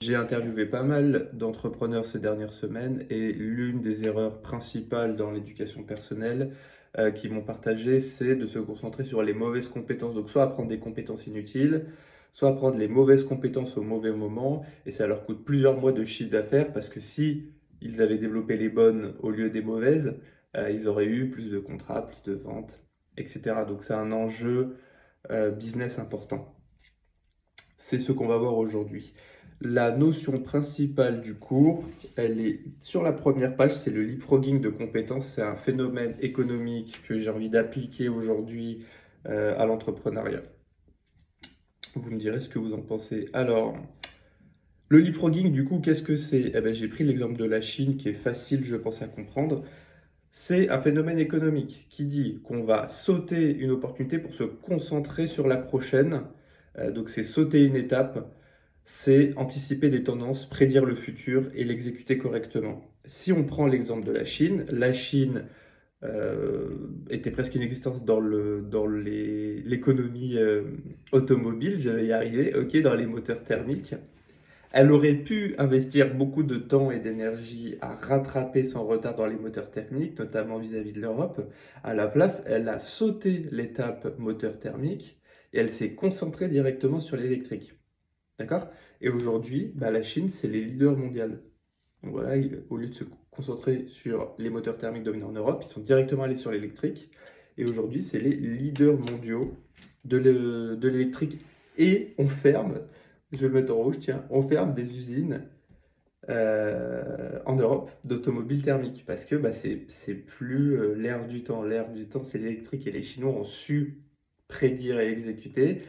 J'ai interviewé pas mal d'entrepreneurs ces dernières semaines et l'une des erreurs principales dans l'éducation personnelle, qu'ils m'ont partagé, c'est de se concentrer sur les mauvaises compétences. Donc soit apprendre des compétences inutiles, soit apprendre les mauvaises compétences au mauvais moment et ça leur coûte plusieurs mois de chiffre d'affaires parce que si ils avaient développé les bonnes au lieu des mauvaises, ils auraient eu plus de contrats, plus de ventes et cetera. Donc c'est un enjeu, business important. C'est ce qu'on va voir aujourd'hui. La notion principale du cours, elle est sur la première page, c'est le leapfrogging de compétences. C'est un phénomène économique que j'ai envie d'appliquer aujourd'hui à l'entrepreneuriat. Vous me direz ce que vous en pensez. Alors, le leapfrogging, du coup, qu'est-ce que c'est? Eh ben, j'ai pris l'exemple de la Chine qui est facile, je pense, à comprendre. C'est un phénomène économique qui dit qu'on va sauter une opportunité pour se concentrer sur la prochaine. Donc, c'est sauter une étape. C'est anticiper des tendances, prédire le futur et l'exécuter correctement. Si on prend l'exemple de la Chine était presque inexistante dans l'économie automobile, je vais y arriver, ok, dans les moteurs thermiques. Elle aurait pu investir beaucoup de temps et d'énergie à rattraper son retard dans les moteurs thermiques, notamment vis-à-vis de l'Europe. À la place, elle a sauté l'étape moteur thermique et elle s'est concentrée directement sur l'électrique. D'accord? Et aujourd'hui, bah, la Chine, c'est les leaders mondiaux. Donc voilà, au lieu de se concentrer sur les moteurs thermiques dominants en Europe, ils sont directement allés sur l'électrique. Et aujourd'hui, c'est les leaders mondiaux de l'électrique. Et on ferme, je vais le mettre en rouge, tiens, on ferme des usines en Europe d'automobiles thermiques. Parce que bah, c'est plus l'ère du temps. L'ère du temps, c'est l'électrique. Et les Chinois ont su prédire et exécuter.